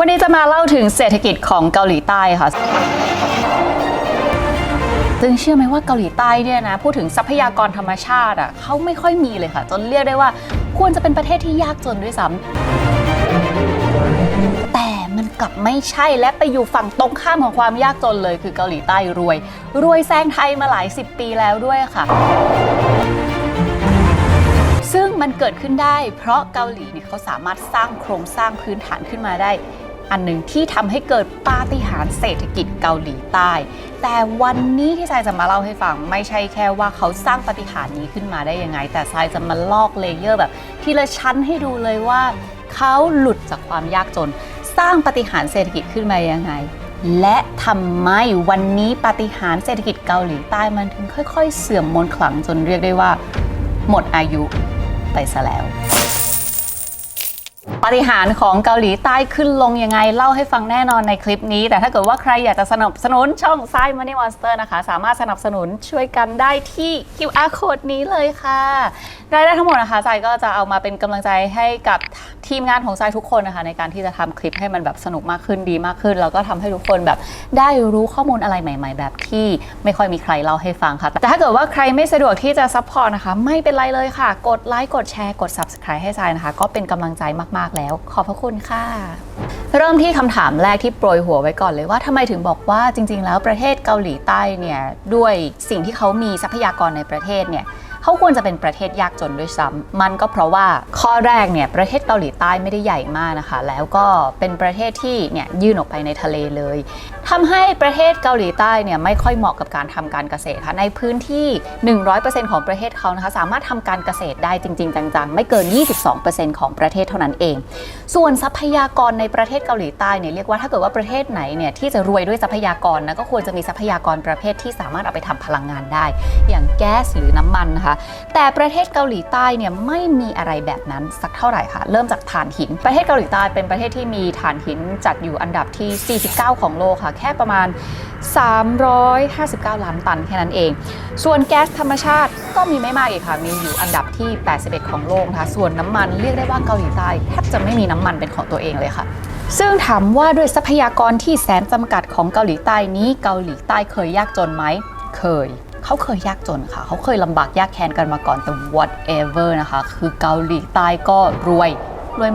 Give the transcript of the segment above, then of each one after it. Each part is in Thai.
วันนี้จะมาเล่าถึงเศรษฐกิจของเกาหลีใต้ค่ะซึ่งเชื่อไหมว่าเกาหลีใต้เนี่ยนะพูดถึงทรัพยากรธรรมชาติอ่ะเขาไม่ค่อยมีเลยค่ะจนเรียกได้ว่าควรจะเป็นประเทศที่ยากจนด้วยซ้ำแต่มันกลับไม่ใช่และไปอยู่ฝั่งตรงข้ามของความยากจนเลยคือเกาหลีใต้รวยแซงไทยมาหลาย10 ปีแล้วด้วยค่ะซึ่งมันเกิดขึ้นได้เพราะเกาหลีเนี่ยเขาสามารถสร้างโครงสร้างพื้นฐานขึ้นมาได้อันหนึ่งที่ทำให้เกิดปาฏิหาริย์เศรษฐกิจเกาหลีใต้แต่วันนี้ที่ทรายจะมาเล่าให้ฟังไม่ใช่แค่ว่าเขาสร้างปาฏิหาริย์นี้ขึ้นมาได้ยังไงแต่ทรายจะมาลอกเลเยอร์แบบทีละชั้นให้ดูเลยว่าเขาหลุดจากความยากจนสร้างปาฏิหาริย์เศรษฐกิจขึ้นมายังไงและทำไมวันนี้ปาฏิหาริย์เศรษฐกิจเกาหลีใต้มันถึงค่อยๆเสื่อมมนต์ขลังจนเรียกได้ว่าหมดอายุไปซะแล้วปาฏิหาริย์ของเกาหลีใต้ขึ้นลงยังไงเล่าให้ฟังแน่นอนในคลิปนี้แต่ถ้าเกิดว่าใครอยากจะสนับสนุนช่องทราย Money Monster นะคะสามารถสนับสนุนช่วยกันได้ที่ QR Code นี้เลยค่ะรายได้ทั้งหมดนะคะทรายก็จะเอามาเป็นกำลังใจให้กับทีมงานของทรายทุกคนนะคะในการที่จะทำคลิปให้มันแบบสนุกมากขึ้นดีมากขึ้นแล้วก็ทำให้ทุกคนแบบได้รู้ข้อมูลอะไรใหม่ๆแบบที่ไม่ค่อยมีใครเล่าให้ฟังค่ะแต่ถ้าเกิดว่าใครไม่สะดวกที่จะซัพพอร์ตนะคะไม่เป็นไรเลยค่ะกดไลค์กดแชร์กด Subscribe ให้ทรายนะคะก็เป็นกำลังใจมากๆแล้วขอบพระคุณค่ะเริ่มที่คำถามแรกที่โปรยหัวไว้ก่อนเลยว่าทำไมถึงบอกว่าจริงๆแล้วประเทศเกาหลีใต้เนี่ยด้วยสิ่งที่เขามีทรัพยากรในประเทศเนี่ยเขาควรจะเป็นประเทศยากจนด้วยซ้ำมันก็เพราะว่าข้อแรกเนี่ยประเทศเกาหลีใต้ไม่ได้ใหญ่มากนะคะแล้วก็เป็นประเทศที่เนี่ยยื่นออกไปในทะเลเลยทำให้ประเทศเกาหลีใต้เนี่ยไม่ค่อยเหมาะกับการทำการเกษตรค่ะในพื้นที่ 100% ของประเทศเขานะคะสามารถทำการเกษตรได้จริงๆจังๆไม่เกิน 22% ของประเทศเท่านั้นเองส่วนทรัพยากรในประเทศเกาหลีใต้เนี่ยเรียกว่าถ้าเกิดว่าประเทศไหนเนี่ยที่จะรวยด้วยทรัพยากรนะก็ควรจะมีทรัพยากรประเภทที่สามารถเอาไปทำพลังงานได้อย่างแก๊สหรือน้ำมันนะคะแต่ประเทศเกาหลีใต้เนี่ยไม่มีอะไรแบบนั้นสักเท่าไหร่ค่ะเริ่มจากถ่านหินประเทศเกาหลีใต้เป็นประเทศที่มีถ่านหินจัดอยู่อันดับที่49ของโลกค่ะแค่ประมาณ359 ล้านตันแค่นั้นเองส่วนแก๊สธรรมชาติก็มีไม่มากอีกค่ะมีอยู่อันดับที่81ของโลกนะคะส่วนน้ำมันเรียกได้ว่าเกาหลีใต้แทบจะไม่มีน้ำมันเป็นของตัวเองเลยค่ะซึ่งถามว่าด้วยทรัพยากรที่แสนจำกัดของเกาหลีใต้นี้เกาหลีใต้เคยยากจนไหมเขาเคยยากจนค่ะเขาเคยลำบากยากแค้นกันมาก่อนแต่ whatever นะคะคือเกาหลีใต้ก็รวย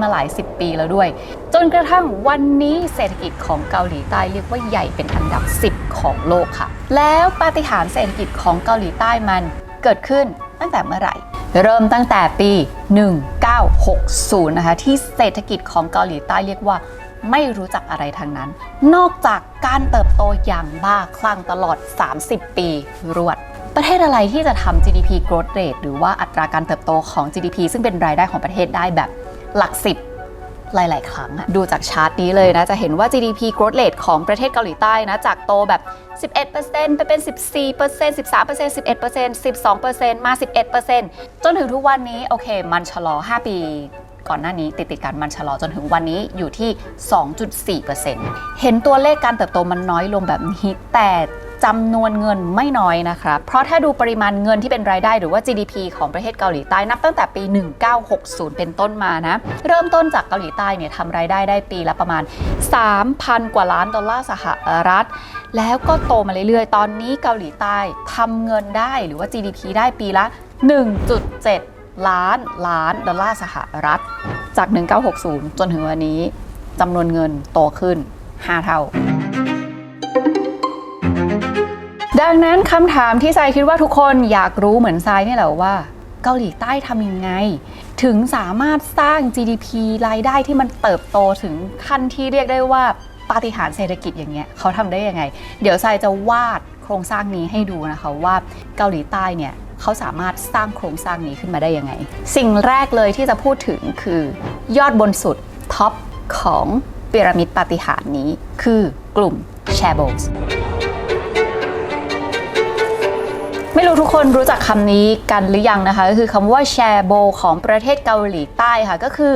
มาหลาย10 ปีแล้วด้วยจนกระทั่งวันนี้เศรษฐกิจของเกาหลีใต้เรียกว่าใหญ่เป็นอันดับ10ของโลกค่ะแล้วปาฏิหาริย์เศรษฐกิจของเกาหลีใต้มันเกิดขึ้นตั้งแต่เมื่อไหร่เริ่มตั้งแต่ปี 1960 นะคะที่เศรษฐกิจของเกาหลีใต้เรียกว่าไม่รู้จักอะไรทั้งนั้นนอกจากการเติบโตอย่างบ้าคลั่งตลอด30 ปีรวดประเทศอะไรที่จะทำ GDP growth rate หรือว่าอัตราการเติบโตของ GDP ซึ่งเป็นรายได้ของประเทศได้แบบหลักสิบหลายๆครั้งดูจากชาร์ตนี้เลยนะจะเห็นว่า GDP growth rate ของประเทศเกาหลีใต้นะจากโตแบบ 11% ไปเป็น 14% 13% 11% 12% มา 11% จนถึงทุกวันนี้โอเคมันชะลอ5 ปีก่อนหน้านี้ติดกันมันชะลอจนถึงวันนี้อยู่ที่ 2.4% เห็นตัวเลขการเติบโตมันน้อยลงแบบนี้แต่จำนวนเงินไม่น้อยนะคะเพราะถ้าดูปริมาณเงินที่เป็นรายได้หรือว่า GDP ของประเทศเกาหลีใต้นับตั้งแต่ปี 1960 เป็นต้นมานะเริ่มต้นจากเกาหลีใต้เนี่ยทำรายได้ปีละประมาณ 3,000 กว่าล้านดอลลาร์สหรัฐแล้วก็โตมาเรื่อยๆตอนนี้เกาหลีใต้ทำเงินได้หรือว่า GDP ได้ปีละ 1.7 ล้านดอลลาร์สหรัฐจาก 1960 จนถึงวันนี้จำนวนเงินโตขึ้น 5 เท่าดังนั้นคำถามที่ทรายคิดว่าทุกคนอยากรู้เหมือนทรายนี่แหละว่าเกาหลีใต้ทำยังไงถึงสามารถสร้าง GDP รายได้ที่มันเติบโตถึงขั้นที่เรียกได้ว่าปาฏิหาริย์เศรษฐกิจอย่างเงี้ยเขาทำได้ยังไงเดี๋ยวทรายจะวาดโครงสร้างนี้ให้ดูนะคะว่าเกาหลีใต้เนี่ยเขาสามารถสร้างโครงสร้างนี้ขึ้นมาได้ยังไงสิ่งแรกเลยที่จะพูดถึงคือยอดบนสุดท็อปของพีระมิดปาฏิหาริย์นี้คือกลุ่ม Chaebolsไม่รู้ทุกคนรู้จักคำนี้กันหรือยังนะคะก็คือคำว่าแชร์โบของประเทศเกาหลีใต้ค่ะก็คือ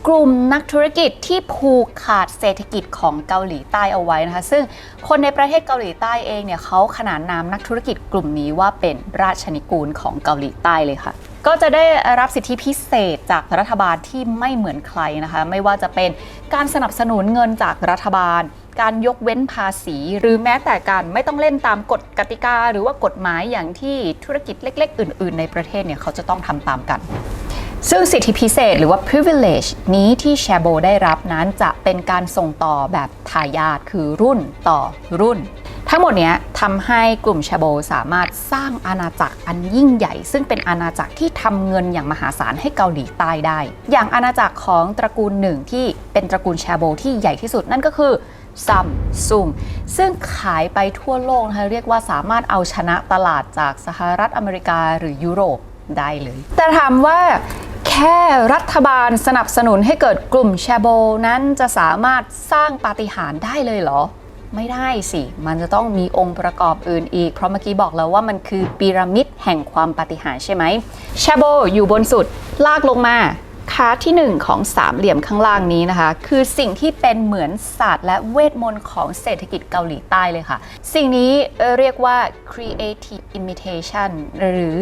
กลุ่มนักธุรกิจที่ผูกขาดเศรษฐกิจของเกาหลีใต้เอาไว้นะคะซึ่งคนในประเทศเกาหลีใต้เองเนี่ยเขาขนานนามนักธุรกิจกลุ่มนี้ว่าเป็นราชนิกูลของเกาหลีใต้เลยค่ะ ก็จะได้รับสิทธิพิเศษจากรัฐบาลที่ไม่เหมือนใครนะคะไม่ว่าจะเป็นการสนับสนุนเงินจากรัฐบาลการยกเว้นภาษีหรือแม้แต่การไม่ต้องเล่นตามกฎกติกาหรือว่ากฎหมายอย่างที่ธุรกิจเล็กๆอื่นๆในประเทศเนี่ยเขาจะต้องทำตามกันซึ่งสิทธิพิเศษหรือว่า privilege นี้ที่แชโบได้รับนั้นจะเป็นการส่งต่อแบบทายาทคือรุ่นต่อรุ่นทั้งหมดนี้ทำให้กลุ่มแชโบสามารถสร้างอาณาจักรอันยิ่งใหญ่ซึ่งเป็นอาณาจักรที่ทำเงินอย่างมหาศาลให้เกาหลีใต้ได้อย่างอาณาจักรของตระกูลหนึ่งที่เป็นตระกูลแชโบที่ใหญ่ที่สุดนั่นก็คือซัมซุงซึ่งขายไปทั่วโลกนะคะเรียกว่าสามารถเอาชนะตลาดจากสหรัฐอเมริกาหรือยุโรปได้เลยแต่ถามว่าแค่รัฐบาลสนับสนุนให้เกิดกลุ่มแชโบนั้นจะสามารถสร้างปาฏิหาริย์ได้เลยเหรอไม่ได้สิมันจะต้องมีองค์ประกอบอื่นอีกเพราะเมื่อกี้บอกแล้วว่ามันคือพีระมิดแห่งความปาฏิหาริย์ใช่ไหมแชโบอยู่บนสุดลากลงมาขาที่1ของสามเหลี่ยมข้างล่างนี้นะคะคือสิ่งที่เป็นเหมือนศาสตร์และเวทมนต์ของเศรษฐกิจเกาหลีใต้เลยค่ะสิ่งนี้เรียกว่า creative imitation หรือ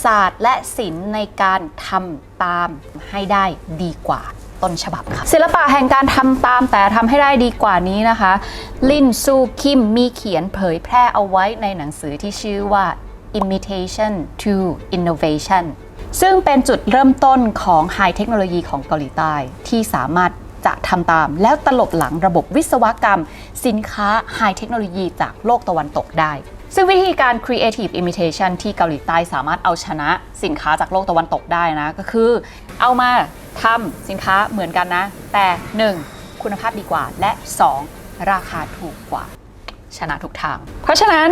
ศาสตร์และศิลป์ในการทำตามให้ได้ดีกว่าต้นฉบับค่ะศิลปะแห่งการทำตามแต่ทำให้ได้ดีกว่านี้นะคะลินซูคิมมีเขียนเผยแพร่เอาไว้ในหนังสือที่ชื่อว่า imitation to innovation ซึ่งเป็นจุดเริ่มต้นของไฮเทคโนโลยีของเกาหลีใต้ที่สามารถจะทำตามแล้วตลบหลังระบบวิศวกรรมสินค้าไฮเทคโนโลยีจากโลกตะวันตกได้ซึ่งวิธีการ creative imitation ที่เกาหลีใต้สามารถเอาชนะสินค้าจากโลกตะวันตกได้นะก็คือเอามาทำสินค้าเหมือนกันนะแต่ 1. คุณภาพดีกว่าและ 2. ราคาถูกกว่าชนะทุกทางเพราะฉะนั้น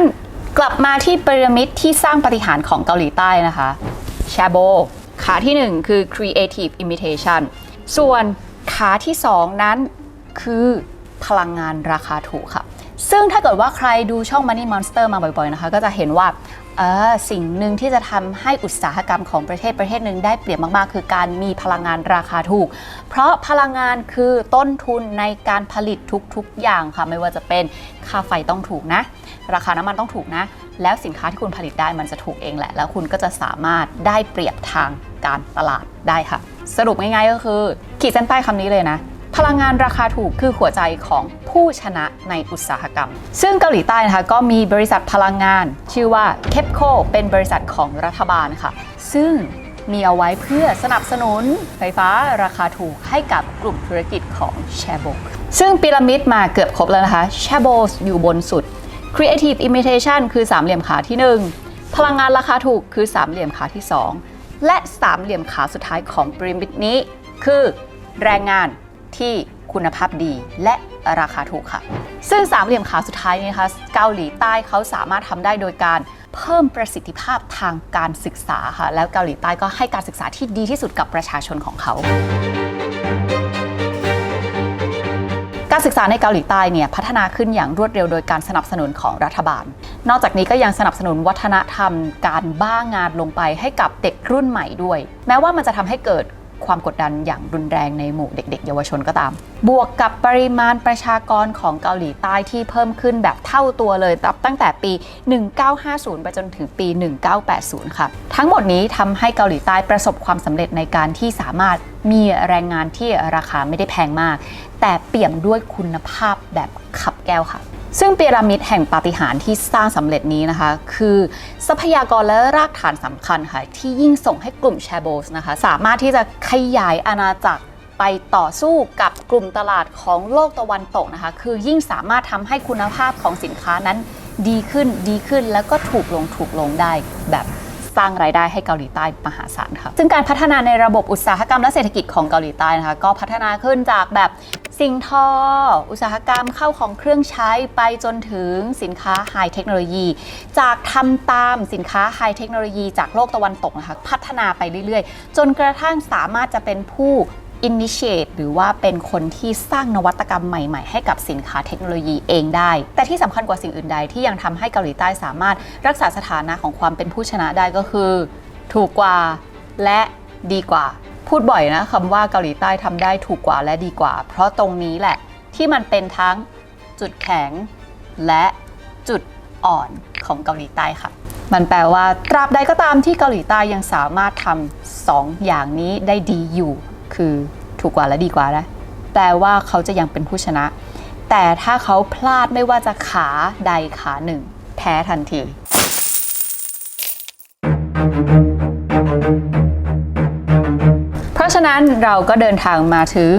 กลับมาที่พีระมิดที่สร้างปาฏิหาริย์ของเกาหลีใต้นะคะแชโบขาที่ 1 คือ creative imitation ส่วนขาที่ 2 นั้นคือพลังงานราคาถูกค่ะซึ่งถ้าเกิดว่าใครดูช่อง Money Monster มาบ่อยๆนะคะก็จะเห็นว่าสิ่งหนึ่งที่จะทำให้อุตสาหกรรมของประเทศหนึ่งได้เปรียบมากๆคือการมีพลังงานราคาถูกเพราะพลังงานคือต้นทุนในการผลิตทุกๆอย่างค่ะไม่ว่าจะเป็นค่าไฟต้องถูกนะราคาน้ำมันต้องถูกนะแล้วสินค้าที่คุณผลิตได้มันจะถูกเองแหละแล้วคุณก็จะสามารถได้เปรียบทางการตลาดได้ค่ะสรุปง่ายๆก็คือขีดเส้นใต้คำนี้เลยนะพลังงานราคาถูกคือหัวใจของผู้ชนะในอุตสาหกรรมซึ่งเกาหลีใต้นะคะก็มีบริษัทพลังงานชื่อว่า KEPCO เป็นบริษัทของรัฐบาลค่ะซึ่งมีเอาไว้เพื่อสนับสนุนไฟฟ้าราคาถูกให้กับกลุ่มธุรกิจของแชโบซึ่งพีระมิดมาเกือบครบแล้วนะคะแชโบอยู่บนสุด Creative Imitation คือสามเหลี่ยมขาที่ 1พลังงานราคาถูกคือสามเหลี่ยมขาที่ 2และสามเหลี่ยมขาสุดท้ายของพีระมิดนี้คือแรงงานที่คุณภาพดีและราคาถูกค่ะซึ่งสามเหลี่ยมขาสุดท้ายนี้นะคะเกาหลีใต้เขาสามารถทำได้โดยการเพิ่มประสิทธิภาพทางการศึกษาค่ะแล้วเกาหลีใต้ก็ให้การศึกษาที่ดีที่สุดกับประชาชนของเขาการศึกษาในเกาหลีใต้เนี่ยพัฒนาขึ้นอย่างรวดเร็วโดยการสนับสนุนของรัฐบาลนอกจากนี้ก็ยังสนับสนุนวัฒนธรรมการบ้างานลงไปให้กับเด็กรุ่นใหม่ด้วยแม้ว่ามันจะทำให้เกิดความกดดันอย่างรุนแรงในหมู่เด็กๆเยาวชนก็ตามบวกกับปริมาณประชากรของเกาหลีใต้ที่เพิ่มขึ้นแบบเท่าตัวเลยตั้งแต่ปี 1950 ไปจนถึงปี 1980 ค่ะทั้งหมดนี้ทำให้เกาหลีใต้ประสบความสำเร็จในการที่สามารถมีแรงงานที่ราคาไม่ได้แพงมากแต่เปี่ยมด้วยคุณภาพแบบขับแก้วค่ะซึ่งพีระมิดแห่งปาฏิหาริย์ที่สร้างสำเร็จนี้นะคะคือทรัพยากรและรากฐานสำคัญค่ะที่ยิ่งส่งให้กลุ่มแชโบสนะคะสามารถที่จะขยายอาณาจักรไปต่อสู้กับกลุ่มตลาดของโลกตะวันตกนะคะคือยิ่งสามารถทำให้คุณภาพของสินค้านั้นดีขึ้นแล้วก็ถูกลงได้แบบสร้างรายได้ให้เกาหลีใต้มหาศาลค่ะซึ่งการพัฒนาในระบบอุตสาหกรรมและเศรษฐกิจของเกาหลีใต้นะคะก็พัฒนาขึ้นจากแบบสิ่งทออุตสาหกรรมเข้าของเครื่องใช้ไปจนถึงสินค้าไฮเทคโนโลยีจากทำตามสินค้าไฮเทคโนโลยีจากโลกตะวันตกนะคะพัฒนาไปเรื่อยๆจนกระทั่งสามารถจะเป็นผู้initiate หรือว่าเป็นคนที่สร้างนวัตกรรมใหม่ๆให้กับสินค้าเทคโนโลยีเองได้แต่ที่สำคัญกว่าสิ่งอื่นใดที่ยังทำให้เกาหลีใต้สามารถรักษาสถานะของความเป็นผู้ชนะได้ก็คือถูกกว่าและดีกว่าพูดบ่อยนะคำว่าเกาหลีใต้ทำได้ถูกกว่าและดีกว่าเพราะตรงนี้แหละที่มันเป็นทั้งจุดแข็งและจุดอ่อนของเกาหลีใต้ค่ะ มันแปลว่าตราบใดก็ตามที่เกาหลีใต้ยังสามารถทำ2 อย่างนี้ได้ดีอยู่คือถูกกว่าและดีกว่านะแปลว่าเขาจะยังเป็นผู้ชนะแต่ถ้าเขาพลาดไม่ว่าจะขาใดขาหนึ่งแพ้ทันทีเพราะฉะนั้นเราก็เดินทางมาถึง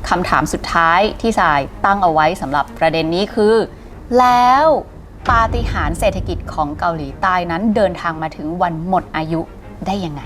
คำถามสุดท้ายที่สายตั้งเอาไว้สำหรับประเด็นนี้คือแล้วปาฏิหาริย์เศรษฐกิจของเกาหลีใต้นั้นเดินทางมาถึงวันหมดอายุได้ยังไง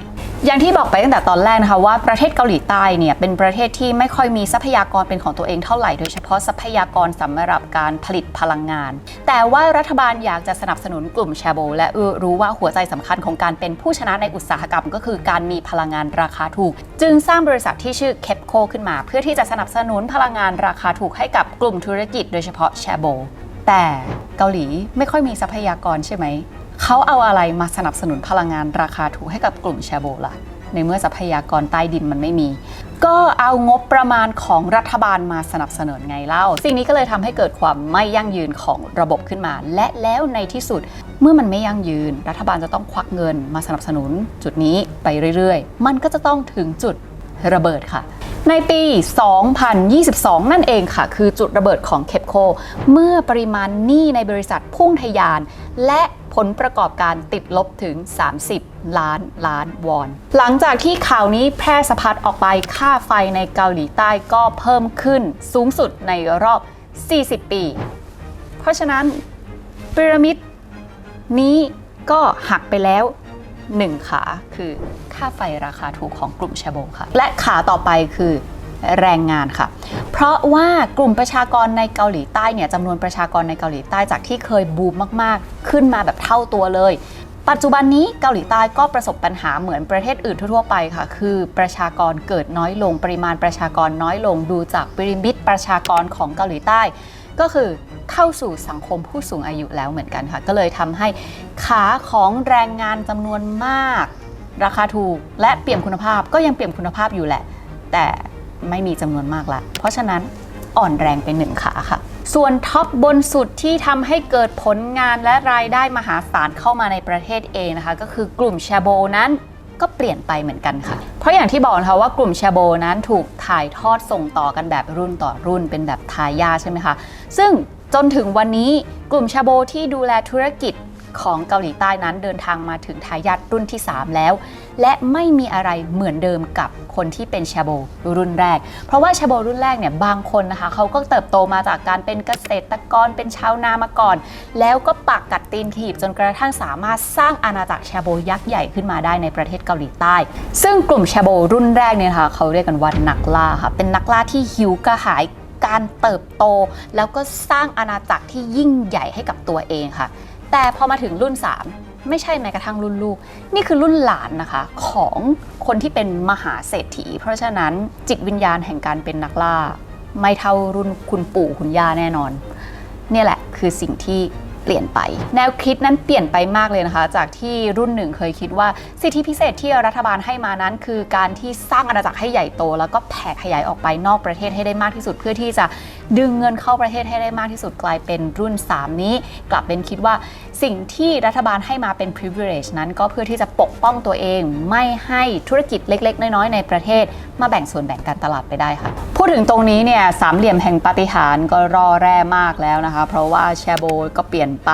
อย่างที่บอกไปตั้งแต่ตอนแรกนะคะว่าประเทศเกาหลีใต้เนี่ยเป็นประเทศที่ไม่ค่อยมีทรัพยากรเป็นของตัวเองเท่าไหร่โดยเฉพาะทรัพยากรสำหรับการผลิตพลังงานแต่ว่ารัฐบาลอยากจะสนับสนุนกลุ่มแชโบและรู้ว่าหัวใจสำคัญของการเป็นผู้ชนะในอุตสาหกรรมก็คือการมีพลังงานราคาถูกจึงสร้างบริษัทที่ชื่อเคปโคขึ้นมาเพื่อที่จะสนับสนุนพลังงานราคาถูกให้กับกลุ่มธุรกิจโดยเฉพาะแชโบแต่เกาหลีไม่ค่อยมีทรัพยากรใช่ไหมเขาเอาอะไรมาสนับสนุนพลังงานราคาถูกให้กับกลุ่มแชโบล่ะในเมื่อทรัพยากรใต้ดินมันไม่มีก็เอางบประมาณของรัฐบาลมาสนับสนุนไงเล่าสิ่งนี้ก็เลยทำให้เกิดความไม่ยั่งยืนของระบบขึ้นมาและแล้วในที่สุดเมื่อมันไม่ยั่งยืนรัฐบาลจะต้องควักเงินมาสนับสนุนจุดนี้ไปเรื่อยๆมันก็จะต้องถึงจุดระเบิดค่ะในปี 2022 นั่นเองค่ะคือจุดระเบิดของเคปโคเมื่อปริมาณหนี้ในบริษัทพุ่งทะยานและผลประกอบการติดลบถึง30 ล้านวอนหลังจากที่ข่าวนี้แพร่สะพัดออกไปค่าไฟในเกาหลีใต้ก็เพิ่มขึ้นสูงสุดในรอบ40 ปีเพราะฉะนั้นพีระมิดนี้ก็หักไปแล้ว1 ขาคือค่าไฟราคาถูกของกลุ่มแชโบค่ะและขาต่อไปคือแรงงานค่ะเพราะว่ากลุ่มประชากรในเกาหลีใต้เนี่ยจำนวนประชากรในเกาหลีใต้จากที่เคยบูมมากๆขึ้นมาแบบเท่าตัวเลยปัจจุบันนี้เกาหลีใต้ก็ประสบปัญหาเหมือนประเทศอื่นทั่วไปค่ะคือประชากรเกิดน้อยลงปริมาณประชากรน้อยลงดูจากพีระมิดประชากรของเกาหลีใต้ก็คือเข้าสู่สังคมผู้สูงอายุแล้วเหมือนกันค่ะก็เลยทำให้ขาของแรงงานจำนวนมากราคาถูกและเปี่ยมคุณภาพก็ยังเปี่ยมคุณภาพอยู่แหละแต่ไม่มีจำนวนมากละเพราะฉะนั้นอ่อนแรงไป1 ขาค่ะส่วนท็อปบนสุดที่ทำให้เกิดผลงานและรายได้มหาศาลเข้ามาในประเทศเองนะคะก็คือกลุ่มแชโบนั้นก็เปลี่ยนไปเหมือนกันค่ะเพราะอย่างที่บอกนะคะว่ากลุ่มแชโบนั้นถูกถ่ายทอดส่งต่อกันแบบรุ่นต่อรุ่นเป็นแบบทายาทใช่ไหมคะซึ่งจนถึงวันนี้กลุ่มแชโบที่ดูแลธุรกิจของเกาหลีใต้นั้นเดินทางมาถึงทายาทรุ่นที่3แล้วและไม่มีอะไรเหมือนเดิมกับคนที่เป็นแชโบรุ่นแรกเพราะว่าแชโบรุ่นแรกเนี่ยบางคนนะคะเขาก็เติบโตมาจากการเป็นเกษตรกรเป็นชาวนามาก่อนแล้วก็ปักกัดตีนถีบจนกระทั่งสามารถสร้างอาณาจักรแชโบยักษ์ใหญ่ขึ้นมาได้ในประเทศเกาหลีใต้ซึ่งกลุ่มแชโบรุ่นแรกเนี่ยค่ะเขาเรียกกันว่านักล่าค่ะเป็นนักล่าที่หิวกระหายการเติบโตแล้วก็สร้างอาณาจักรที่ยิ่งใหญ่ให้กับตัวเองค่ะแต่พอมาถึงรุ่น3ไม่ใช่แม้กระทั่งรุ่นลูกนี่คือรุ่นหลานนะคะของคนที่เป็นมหาเศรษฐีเพราะฉะนั้นจิตวิญญาณแห่งการเป็นนักล่าไม่เท่ารุ่นคุณปู่คุณย่าแน่นอนเนี่ยแหละคือสิ่งที่เปลี่ยนไปแนวคิดนั้นเปลี่ยนไปมากเลยนะคะจากที่รุ่นหนึ่งเคยคิดว่าสิทธิพิเศษที่รัฐบาลให้มานั้นคือการที่สร้างอาณาจักรให้ใหญ่โตแล้วก็แผ่ขยายออกไปนอกประเทศให้ได้มากที่สุดเพื่อที่จะดึงเงินเข้าประเทศให้ได้มากที่สุดกลายเป็นรุ่น3นี้กลับเป็นคิดว่าสิ่งที่รัฐบาลให้มาเป็น privilege นั้นก็เพื่อที่จะปกป้องตัวเองไม่ให้ธุรกิจเล็กๆน้อยๆในประเทศมาแบ่งส่วนแบ่งการตลาดไปได้ค่ะพูดถึงตรงนี้เนี่ยสามเหลี่ยมแห่งปาฏิหาริย์ก็รอแร่มากแล้วนะคะเพราะว่าแชโบก็เปลี่ยนไป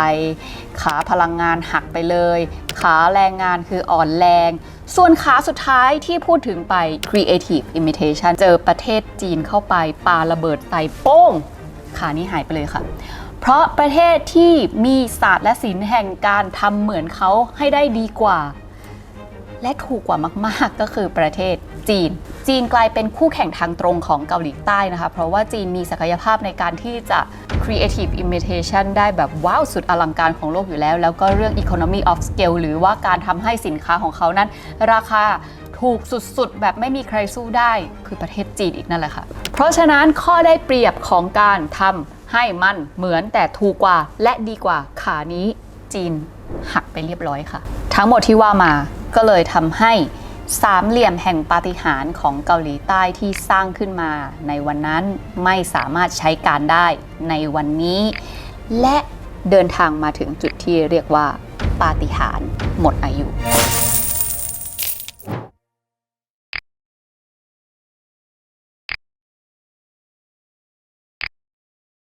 ขาพลังงานหักไปเลยขาแรงงานคืออ่อนแรงส่วนขาสุดท้ายที่พูดถึงไป creative imitation เจอประเทศจีนเข้าไปปาระเบิดใส่โป้งขานี้หายไปเลยค่ะเพราะประเทศที่มีศาสตร์และศิลป์แห่งการทำเหมือนเขาให้ได้ดีกว่าและถูกกว่ามากๆก็คือประเทศจีนกลายเป็นคู่แข่งทางตรงของเกาหลีใต้นะคะเพราะว่าจีนมีศักยภาพในการที่จะ creative imitation ได้แบบว้าวสุดอลังการของโลกอยู่แล้วก็เรื่อง economy of scale หรือว่าการทำให้สินค้าของเขานั้นราคาถูกสุดๆแบบไม่มีใครสู้ได้คือประเทศจีนอีกนั่นแหละค่ะเพราะฉะนั้นข้อได้เปรียบของการทำให้มันเหมือนแต่ถูกกว่าและดีกว่าขานี้จีนหักไปเรียบร้อยค่ะทั้งหมดที่ว่ามาก็เลยทำให้สามเหลี่ยมแห่งปาฏิหาริย์ของเกาหลีใต้ที่สร้างขึ้นมาในวันนั้นไม่สามารถใช้การได้ในวันนี้และเดินทางมาถึงจุดที่เรียกว่า ปาฏิหาริย์หมดอายุ